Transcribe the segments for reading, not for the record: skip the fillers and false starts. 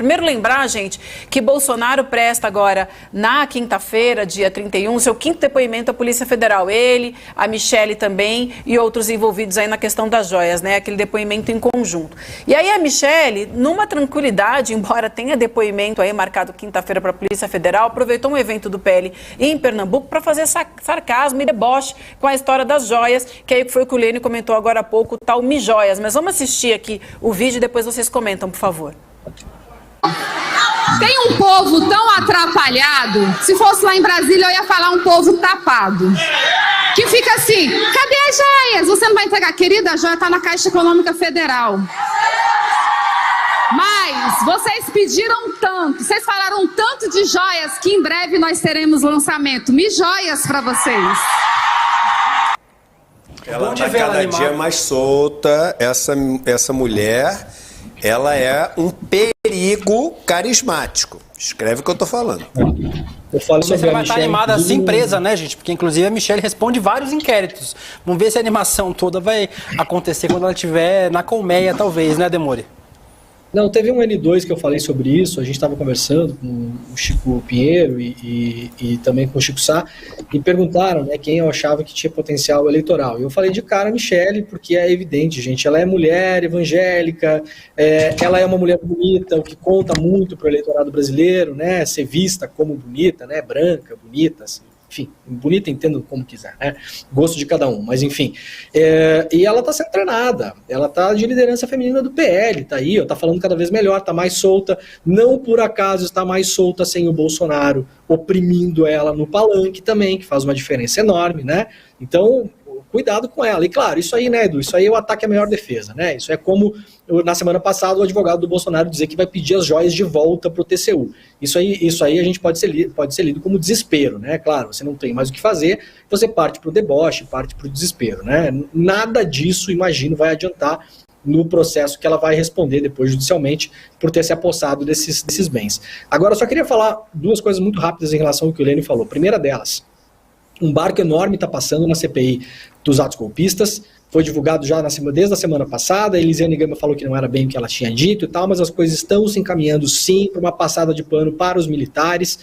Primeiro lembrar, gente, que Bolsonaro presta agora, na quinta-feira, dia 31, seu quinto depoimento à Polícia Federal. Ele, a Michelle também e outros envolvidos aí na questão das joias, né? Aquele depoimento em conjunto. E aí a Michelle, numa tranquilidade, embora tenha depoimento aí marcado quinta-feira para a Polícia Federal, aproveitou um evento do PL em Pernambuco para fazer sarcasmo e deboche com a história das joias, que aí foi o que o Lênin comentou agora há pouco, o tal Mijoias. Mas vamos assistir aqui o vídeo e depois vocês comentam, por favor. Tem um povo tão atrapalhado, se fosse lá em Brasília eu ia falar um povo tapado, que fica assim, cadê as joias? Você não vai entregar, querida, a joia está na Caixa Econômica Federal. Mas vocês pediram tanto, vocês falaram tanto de joias que em breve nós teremos lançamento. Mijoias para vocês. Ela está cada dia mais solta, essa mulher... Ela é um perigo carismático. Escreve o que eu tô falando. Eu falo sobre você vai estar animada assim presa, né, gente? Porque, inclusive, a Michelle responde vários inquéritos. Vamos ver se a animação toda vai acontecer quando ela estiver na colmeia, talvez, né, Demore? Não, teve um N2 que eu falei sobre isso, a gente estava conversando com o Chico Pinheiro e também com o Chico Sá, e perguntaram, né, quem eu achava que tinha potencial eleitoral. E eu falei de cara a Michelle, porque é evidente, gente, ela é mulher evangélica, ela é uma mulher bonita, o que conta muito para o eleitorado brasileiro, né, ser vista como bonita, né, branca, bonita, assim. Enfim, bonita, entendo como quiser, né? Gosto de cada um, mas enfim. E ela tá sendo treinada, ela tá de liderança feminina do PL, tá aí, ó, tá falando cada vez melhor, tá mais solta, não por acaso está mais solta sem o Bolsonaro oprimindo ela no palanque também, que faz uma diferença enorme, né? Então, cuidado com ela. E claro, isso aí, né, Edu, isso aí é o ataque à melhor defesa, né? Isso é como, na semana passada, o advogado do Bolsonaro dizer que vai pedir as joias de volta pro TCU. Isso aí a gente pode ser lido como desespero, né? Claro, você não tem mais o que fazer, você parte pro deboche, parte pro desespero, né? Nada disso, imagino, vai adiantar no processo que ela vai responder depois judicialmente por ter se apossado desses bens. Agora, eu só queria falar duas coisas muito rápidas em relação ao que o Lênin falou. Primeira delas, um barco enorme está passando na CPI dos atos golpistas, foi divulgado já desde a semana passada, a Elisiane Gama falou que não era bem o que ela tinha dito e tal, mas as coisas estão se encaminhando sim para uma passada de pano para os militares,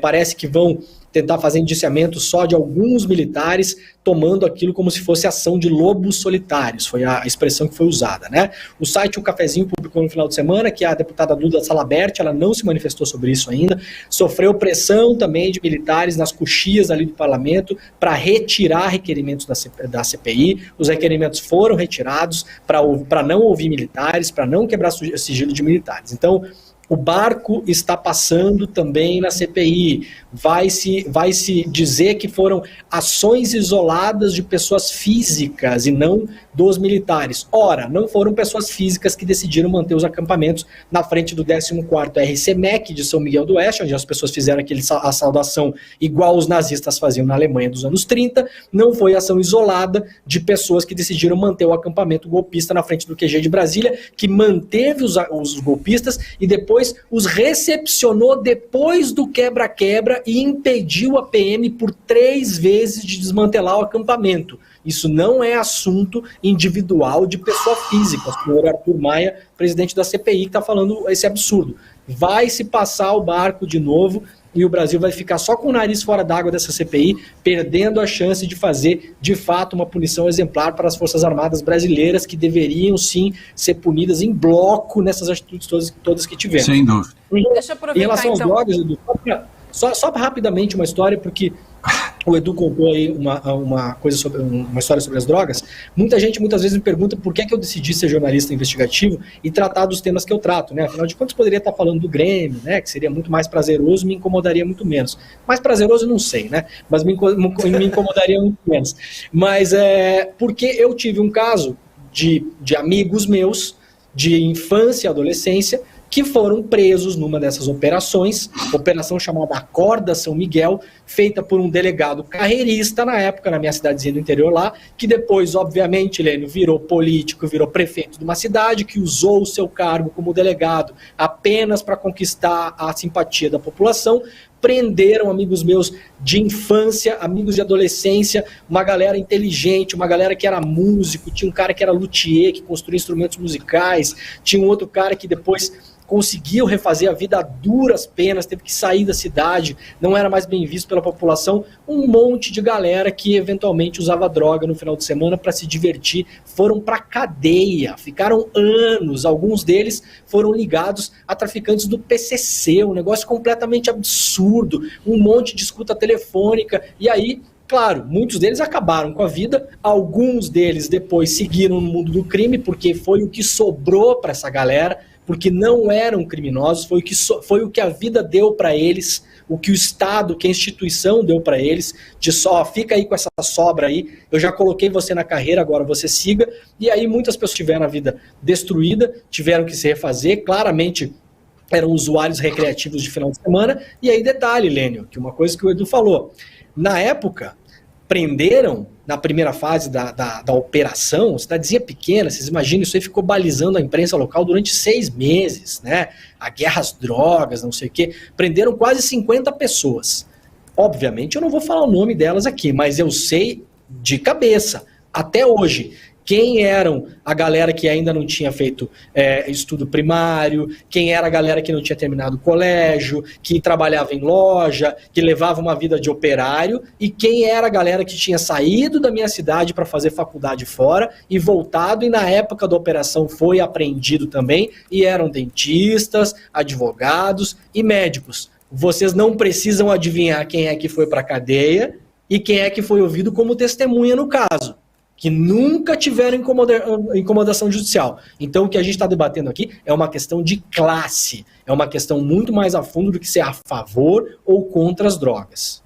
parece que vão tentar fazer indiciamento só de alguns militares, tomando aquilo como se fosse ação de lobos solitários, foi a expressão que foi usada, né? O site O Cafezinho publicou no final de semana que a deputada Duda Salabert, ela não se manifestou sobre isso ainda, sofreu pressão também de militares nas coxias ali do parlamento para retirar requerimentos da CPI, os requerimentos foram retirados para não ouvir militares, para não quebrar sigilo de militares. Então, o barco está passando também na CPI. Vai se dizer que foram ações isoladas de pessoas físicas e não dos militares. Ora, não foram pessoas físicas que decidiram manter os acampamentos na frente do 14º RCMEC de São Miguel do Oeste, onde as pessoas fizeram a saudação igual os nazistas faziam na Alemanha dos anos 30. Não foi ação isolada de pessoas que decidiram manter o acampamento golpista na frente do QG de Brasília, que manteve os golpistas e depois os recepcionou depois do quebra-quebra e impediu a PM por 3 vezes de desmantelar o acampamento. Isso não é assunto individual de pessoa física. O senhor Arthur Maia, presidente da CPI, que está falando esse absurdo. Vai se passar o barco de novo e o Brasil vai ficar só com o nariz fora d'água dessa CPI, perdendo a chance de fazer, de fato, uma punição exemplar para as Forças Armadas brasileiras, que deveriam, sim, ser punidas em bloco nessas atitudes todas que tivemos. Sem dúvida. Deixa eu aproveitar, em relação aos drogas, Edu, só rapidamente uma história, porque o Edu contou aí uma história sobre as drogas. Muita gente muitas vezes me pergunta por que eu decidi ser jornalista investigativo e tratar dos temas que eu trato, né? Afinal de contas, poderia estar falando do Grêmio, né? Que seria muito mais prazeroso, me incomodaria muito menos. Mais prazeroso, não sei, né? Mas me incomodaria muito menos. Mas porque eu tive um caso de amigos meus, de infância e adolescência, que foram presos numa dessas operações, operação chamada Acorda São Miguel, feita por um delegado carreirista na época, na minha cidadezinha do interior lá, que depois, obviamente, Lênio, virou político, virou prefeito de uma cidade, que usou o seu cargo como delegado apenas para conquistar a simpatia da população. Prenderam amigos meus de infância, amigos de adolescência, uma galera inteligente, uma galera que era músico, tinha um cara que era luthier, que construía instrumentos musicais, tinha um outro cara que depois conseguiu refazer a vida a duras penas, teve que sair da cidade, não era mais bem visto pela população. Um monte de galera que eventualmente usava droga no final de semana para se divertir, foram para cadeia, ficaram anos, alguns deles foram ligados a traficantes do PCC, um negócio completamente absurdo, um monte de escuta telefônica, e aí, claro, muitos deles acabaram com a vida, alguns deles depois seguiram no mundo do crime, porque foi o que sobrou para essa galera, porque não eram criminosos, foi o que a vida deu para eles, o que o Estado, que a instituição deu para eles, de só, fica aí com essa sobra aí, eu já coloquei você na carreira, agora você siga, e aí muitas pessoas tiveram a vida destruída, tiveram que se refazer, claramente eram usuários recreativos de final de semana, e aí detalhe, Lênio, que uma coisa que o Edu falou, na época, prenderam, na primeira fase da operação, cidadezinha pequena, vocês imaginam, isso aí ficou balizando a imprensa local durante 6 meses, né? A guerra às drogas, não sei o quê. Prenderam quase 50 pessoas. Obviamente eu não vou falar o nome delas aqui, mas eu sei de cabeça, até hoje, quem eram a galera que ainda não tinha feito estudo primário, quem era a galera que não tinha terminado o colégio, que trabalhava em loja, que levava uma vida de operário, e quem era a galera que tinha saído da minha cidade para fazer faculdade fora e voltado, e na época da operação foi apreendido também, e eram dentistas, advogados e médicos. Vocês não precisam adivinhar quem é que foi para a cadeia e quem é que foi ouvido como testemunha no caso, que nunca tiveram incomodação judicial. Então o que a gente está debatendo aqui é uma questão de classe, é uma questão muito mais a fundo do que ser a favor ou contra as drogas.